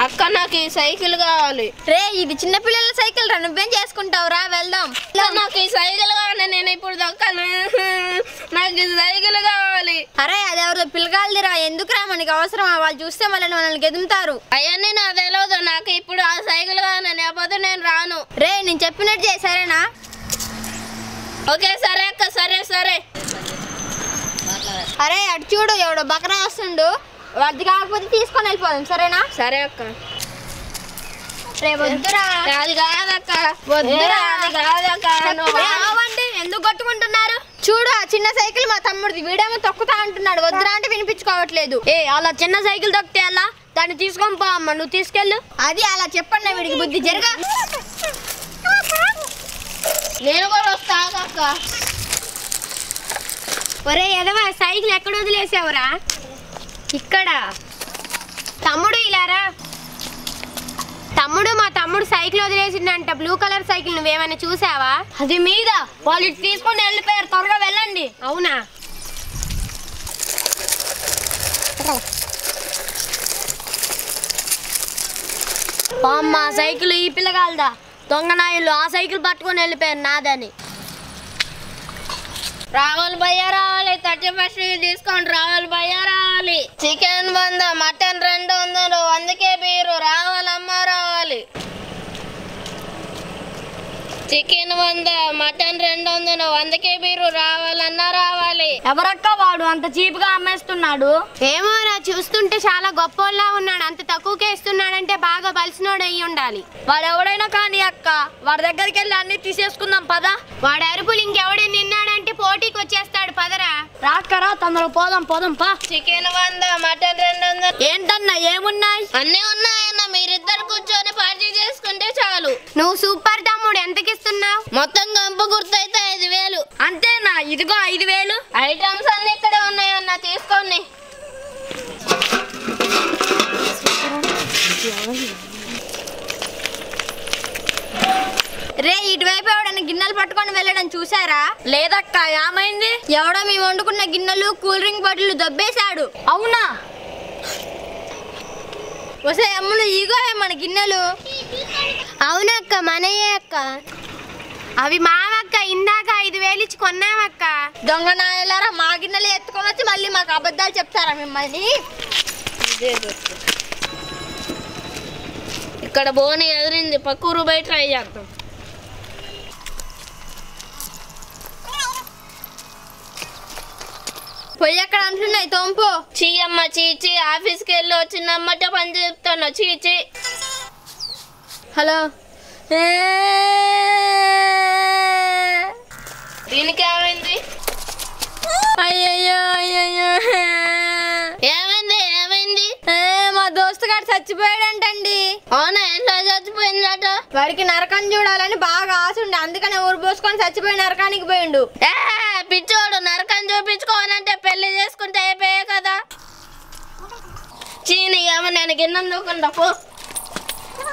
అక్క నాకు ఈ సైకిల్ కావాలి. రే ఇది చిన్న పిల్లల సైకిల్ రా, నువ్వేం చేసుకుంటావురా, వెళ్దాం. నాకు ఈ సైకిల్ కావాలి, నేను ఇప్పుడు దొక్కను. నాకు ఈ సైకిల్ కావాలి. అరే అది ఎవరిదో పిల్లగాలిదిరా, ఎందుకురా మనకి అవసరమా, వాళ్ళు చూస్తే మనల్ని గెదుముతారు. అవన్నీ నాకు తెలియదు, నాకు ఇప్పుడు ఆ సైకిల్ కావాలి, లేకపోతే నేను రాను. రే నేను చెప్పినట్టు చేయి సరేనా? ఓకే సరే అక్క, సరే సరే. అరే అటు చూడు ఎవడో బకరా వస్తుండు, వాడిది కాకపోతే తీసుకొని వెళ్ళిపోదాం సరేనా? సరే అక్క. రే వద్దురా, అది కాదక్క, వద్దురా, అది కాదక్క. ఎందుకు కొట్టుకుంటున్నారు? చూడు ఆ చిన్న సైకిల్ మా తమ్ముడిది, వీడేమో తొక్కుతా అంటున్నాడు, వద్దురా అంటే వినిపించుకోవట్లేదు. అలా చిన్న సైకిల్ తొక్కితే ఎలా, దాన్ని తీసుకొని పో అమ్మ, నువ్వు తీసుకెళ్ళు. అది అలా చెప్పండి వీడికి బుద్ధి జరగా. నేను కూడా వస్తా అక్క. ఒరే ఎదవా సైకిల్ ఎక్కడ వదిలేసావురా? ఇక్కడ. తమ్ముడు ఇలారా. తమ్ముడు మా తమ్ముడు సైకిల్ వదిలేసిండంట, బ్లూ కలర్ సైకిల్, నువ్వేమైనా చూసావా? అది మీద వాళ్ళు తీసుకొని వెళ్ళిపోయారు, త్వరగా వెళ్ళండి. అవునా? అమ్మ సైకిల్ ఈ పిల్లగాలదా, దొంగ నాయుళ్ళు ఆ సైకిల్ పట్టుకొని వెళ్ళిపోయారు నాదని. రావాలి భయ్యా రావాలి, 31st డిస్కౌంట్ రావాలి భయ్యా రావాలి. చికెన్ 100, మటన్ 200, 100కే బీరు రావాలమ్మా రావాలి. చికెన్ 100, మటన్ 200, 100కే బీరు రావాలన్నా రావాలి. ఎవరక్క వాడు అంత చీప్ గా అమ్మేస్తున్నాడు? ఏమోరా చూస్తుంటే చాలా గొప్పోళ్ళ ఉన్నాడు, అంత తక్కువకే ఇస్తున్నాడంటే బాగా బలిసినోడు అయ్యి ఉండాలి. వాడు ఎవడైనా కానీ అక్క, వాడి దగ్గరికి వెళ్ళి అన్ని తీసేసుకుందాం పదా. వాడు అరుపులు ఇంకెవడే నిన్నాడంటే పోటీకి వచ్చేస్తాడు, పదరా. రాక్కరా తొందరగా పోదాం పా. Chicken 100, mutton 200. ఏంటన్నా ఏమున్నాయి? అన్నీ ఉన్నాయన్న, మీరిద్దరు కూర్చొని పార్టీ చేసుకుంటే చాలు. నువ్వు సూపర్ తమ్ముడు, ఎంతకి ఇస్తున్నావు? మొత్తం గంప గుర్తయితే 5000. అంతేనా? ఇదిగో 5000. ఐటమ్స్ అన్ని ఇక్కడే ఉన్నాయన్న, తీసుకోండి. రే ఇటువైపు ఎవడన్నా గిన్నెలు పట్టుకొని వెళ్ళడం చూసారా? లేదక్క, ఏమైంది? ఎవడో మేము వండుకున్న గిన్నెలు కూల్ డ్రింక్ బాటిల్ దొబ్బేశాడు. అవునా? వసే అమ్ములు ఈగో మన గిన్నెలు. అవునక్క మనయే అక్క, అవి మావక్క, ఇందాక 5000 ఇచ్చి కొన్నామక్క. దొంగ నాయలారా, మా గిన్నెలు ఎత్తుకొని వచ్చి మళ్ళీ మాకు అబద్ధాలు చెప్తారా మిమ్మల్ని? ఇక్కడ బోని ఎదిరింది, పక్కూరు బయట ట్రై చేద్దాం. పొయ్యి అక్కడ అంటున్నాయి తోంపు. చీ అమ్మ చీచి, ఆఫీస్కి వెళ్ళి వచ్చిందమ్మటే పని చెప్తాను. చీచి. హలో. దీనికి ఏమైంది? అయ్యయ్యో అయ్యయ్యో, ఏమైంది ఏమైంది? మా దోస్తు గారు చచ్చిపోయాడంటండి. అవునా? ఎట్లా చచ్చిపోయిందట? వాడికి నరకం చూడాలని బాగా ఆశ ఉండే, అందుకనే ఊరు పోసుకొని చచ్చిపోయి నరకానికి పోయిండు. పిచ్చోడు, నరకం చూపించుకోవాలంటే పెళ్లి చేసుకుంటే అయిపోయే కదా. చీని ఏమో, నేను గిన్నె దూకుంటా పో.